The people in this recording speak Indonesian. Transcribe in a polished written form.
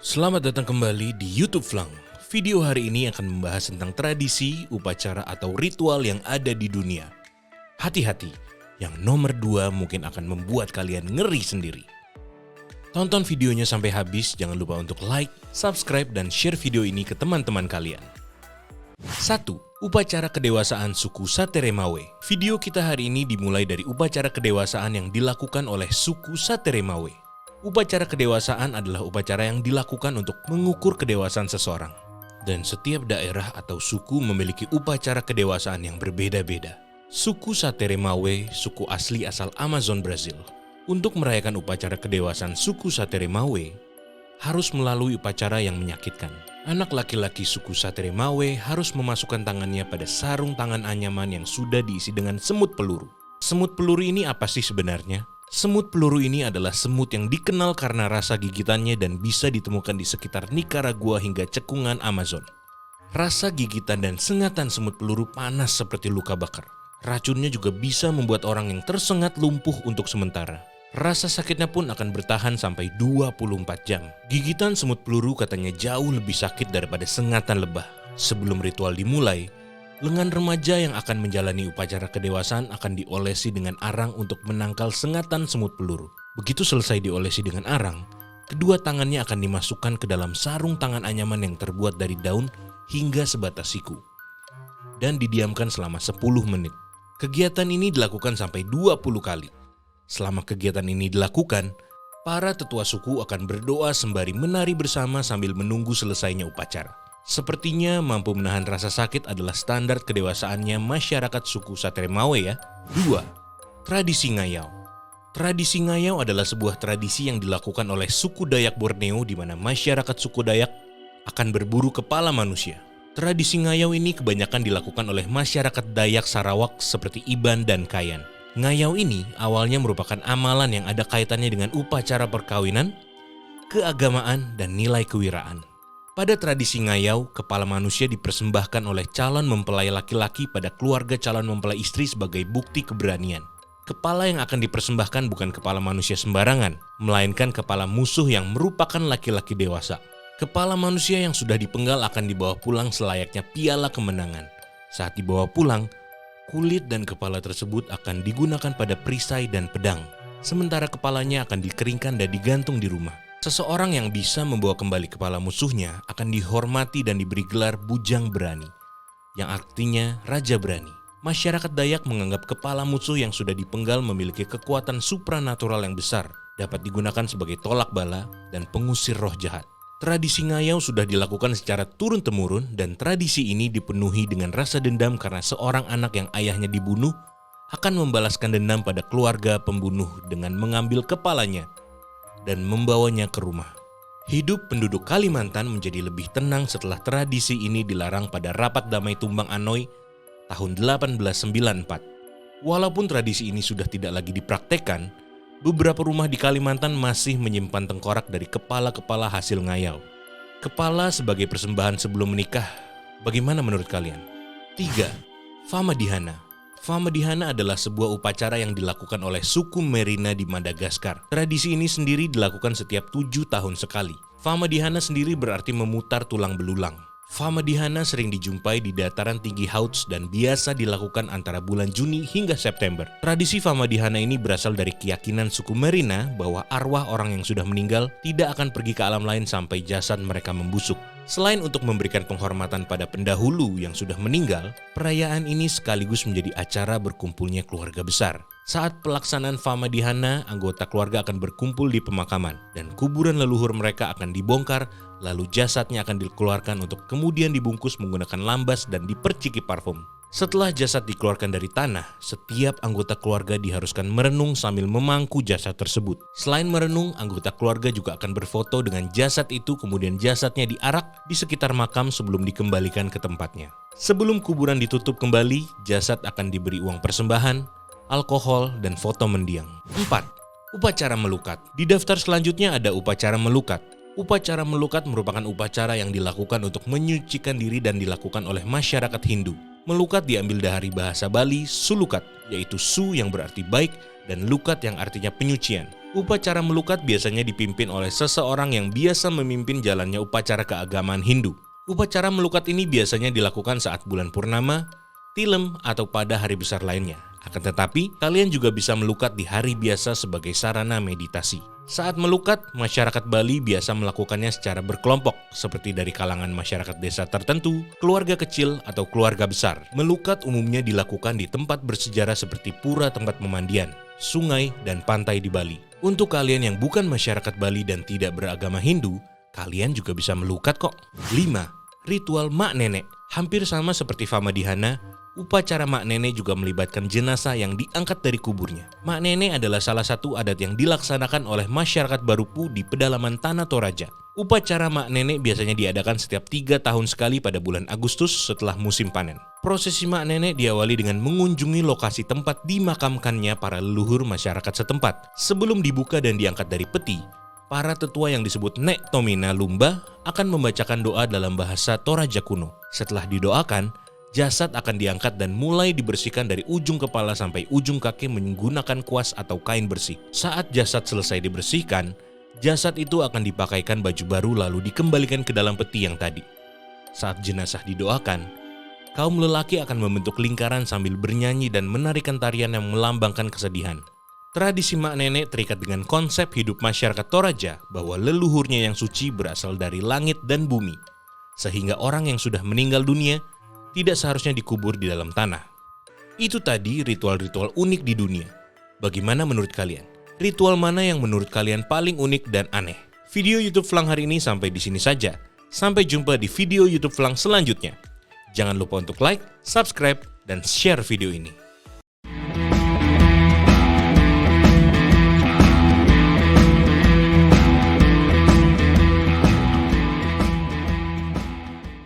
Selamat datang kembali di YouTube Flang. Video hari ini akan membahas tentang tradisi, upacara atau ritual yang ada di dunia. Hati-hati, yang nomor 2 mungkin akan membuat kalian ngeri sendiri. Tonton videonya sampai habis, jangan lupa untuk like, subscribe, dan share video ini ke teman-teman kalian. 1. Upacara kedewasaan suku Sateremawe. Video kita hari ini dimulai dari upacara kedewasaan yang dilakukan oleh suku Sateremawe. Upacara kedewasaan adalah upacara yang dilakukan untuk mengukur kedewasaan seseorang. Dan setiap daerah atau suku memiliki upacara kedewasaan yang berbeda-beda. Suku Sateremawe, suku asli asal Amazon Brazil. Untuk merayakan upacara kedewasaan suku Sateremawe, harus melalui upacara yang menyakitkan. Anak laki-laki suku Sateremawe harus memasukkan tangannya pada sarung tangan anyaman yang sudah diisi dengan semut peluru. Semut peluru ini apa sih sebenarnya? Semut peluru ini adalah semut yang dikenal karena rasa gigitannya dan bisa ditemukan di sekitar Nicaragua hingga cekungan Amazon. Rasa gigitan dan sengatan semut peluru panas seperti luka bakar. Racunnya juga bisa membuat orang yang tersengat lumpuh untuk sementara. Rasa sakitnya pun akan bertahan sampai 24 jam. Gigitan semut peluru katanya jauh lebih sakit daripada sengatan lebah. Sebelum ritual dimulai, lengan remaja yang akan menjalani upacara kedewasaan akan diolesi dengan arang untuk menangkal sengatan semut peluru. Begitu selesai diolesi dengan arang, kedua tangannya akan dimasukkan ke dalam sarung tangan anyaman yang terbuat dari daun hingga sebatas siku. Dan didiamkan selama 10 menit. Kegiatan ini dilakukan sampai 20 kali. Selama kegiatan ini dilakukan, para tetua suku akan berdoa sembari menari bersama sambil menunggu selesainya upacara. Sepertinya mampu menahan rasa sakit adalah standar kedewasaannya masyarakat suku Sateremawe ya. 2. Tradisi ngayau. Tradisi ngayau adalah sebuah tradisi yang dilakukan oleh suku Dayak Borneo di mana masyarakat suku Dayak akan berburu kepala manusia. Tradisi ngayau ini kebanyakan dilakukan oleh masyarakat Dayak Sarawak seperti Iban dan Kayan. Ngayau ini awalnya merupakan amalan yang ada kaitannya dengan upacara perkawinan, keagamaan, dan nilai kewiraan. Pada tradisi ngayau, kepala manusia dipersembahkan oleh calon mempelai laki-laki pada keluarga calon mempelai istri sebagai bukti keberanian. Kepala yang akan dipersembahkan bukan kepala manusia sembarangan, melainkan kepala musuh yang merupakan laki-laki dewasa. Kepala manusia yang sudah dipenggal akan dibawa pulang selayaknya piala kemenangan. Saat dibawa pulang, kulit dan kepala tersebut akan digunakan pada perisai dan pedang. Sementara kepalanya akan dikeringkan dan digantung di rumah. Seseorang yang bisa membawa kembali kepala musuhnya akan dihormati dan diberi gelar Bujang Berani, yang artinya Raja Berani. Masyarakat Dayak menganggap kepala musuh yang sudah dipenggal memiliki kekuatan supranatural yang besar, dapat digunakan sebagai tolak bala dan pengusir roh jahat. Tradisi ngayau sudah dilakukan secara turun-temurun dan tradisi ini dipenuhi dengan rasa dendam karena seorang anak yang ayahnya dibunuh akan membalaskan dendam pada keluarga pembunuh dengan mengambil kepalanya dan membawanya ke rumah. Hidup penduduk Kalimantan menjadi lebih tenang setelah tradisi ini dilarang pada Rapat Damai Tumbang Anoy tahun 1894. Walaupun tradisi ini sudah tidak lagi dipraktekkan, beberapa rumah di Kalimantan masih menyimpan tengkorak dari kepala-kepala hasil ngayau. Kepala sebagai persembahan sebelum menikah, bagaimana menurut kalian? 3. Famadihana. Famadihana adalah sebuah upacara yang dilakukan oleh suku Merina di Madagaskar. Tradisi ini sendiri dilakukan setiap 7 tahun sekali. Famadihana sendiri berarti memutar tulang belulang. Famadihana sering dijumpai di dataran tinggi Hauts dan biasa dilakukan antara bulan Juni hingga September. Tradisi Famadihana ini berasal dari keyakinan suku Merina bahwa arwah orang yang sudah meninggal tidak akan pergi ke alam lain sampai jasad mereka membusuk. Selain untuk memberikan penghormatan pada pendahulu yang sudah meninggal, perayaan ini sekaligus menjadi acara berkumpulnya keluarga besar. Saat pelaksanaan Famadihana, anggota keluarga akan berkumpul di pemakaman dan kuburan leluhur mereka akan dibongkar, lalu jasadnya akan dikeluarkan untuk kemudian dibungkus menggunakan lambas dan diperciki parfum. Setelah jasad dikeluarkan dari tanah, setiap anggota keluarga diharuskan merenung sambil memangku jasad tersebut. Selain merenung, anggota keluarga juga akan berfoto dengan jasad itu, kemudian jasadnya diarak di sekitar makam sebelum dikembalikan ke tempatnya. Sebelum kuburan ditutup kembali, jasad akan diberi uang persembahan, alkohol, dan foto mendiang. 4. Upacara melukat. Di daftar selanjutnya ada upacara melukat. Upacara melukat merupakan upacara yang dilakukan untuk menyucikan diri dan dilakukan oleh masyarakat Hindu. Melukat diambil dari bahasa Bali, sulukat, yaitu su yang berarti baik dan lukat yang artinya penyucian. Upacara melukat biasanya dipimpin oleh seseorang yang biasa memimpin jalannya upacara keagamaan Hindu. Upacara melukat ini biasanya dilakukan saat bulan purnama, tilem, atau pada hari besar lainnya. Akan tetapi, kalian juga bisa melukat di hari biasa sebagai sarana meditasi. Saat melukat, masyarakat Bali biasa melakukannya secara berkelompok, seperti dari kalangan masyarakat desa tertentu, keluarga kecil, atau keluarga besar. Melukat umumnya dilakukan di tempat bersejarah seperti pura tempat pemandian, sungai, dan pantai di Bali. Untuk kalian yang bukan masyarakat Bali dan tidak beragama Hindu, kalian juga bisa melukat kok. 5. Ritual mak nenek. Hampir sama seperti Famadihana, upacara mak nenek juga melibatkan jenazah yang diangkat dari kuburnya. Mak nenek adalah salah satu adat yang dilaksanakan oleh masyarakat Barupu di pedalaman Tanah Toraja. Upacara mak nenek biasanya diadakan setiap 3 tahun sekali pada bulan Agustus setelah musim panen. Prosesi mak nenek diawali dengan mengunjungi lokasi tempat dimakamkannya para leluhur masyarakat setempat. Sebelum dibuka dan diangkat dari peti, para tetua yang disebut Nek Tomina Lumba akan membacakan doa dalam bahasa Toraja kuno. Setelah didoakan, jasad akan diangkat dan mulai dibersihkan dari ujung kepala sampai ujung kaki menggunakan kuas atau kain bersih. Saat jasad selesai dibersihkan, jasad itu akan dipakaikan baju baru lalu dikembalikan ke dalam peti yang tadi. Saat jenazah didoakan, kaum lelaki akan membentuk lingkaran sambil bernyanyi dan menarikan tarian yang melambangkan kesedihan. Tradisi mak nenek terikat dengan konsep hidup masyarakat Toraja bahwa leluhurnya yang suci berasal dari langit dan bumi, sehingga orang yang sudah meninggal dunia tidak seharusnya dikubur di dalam tanah. Itu tadi ritual-ritual unik di dunia. Bagaimana menurut kalian? Ritual mana yang menurut kalian paling unik dan aneh? Video YouTube Flang hari ini sampai di sini saja. Sampai jumpa di video YouTube Flang selanjutnya. Jangan lupa untuk like, subscribe, dan share video ini.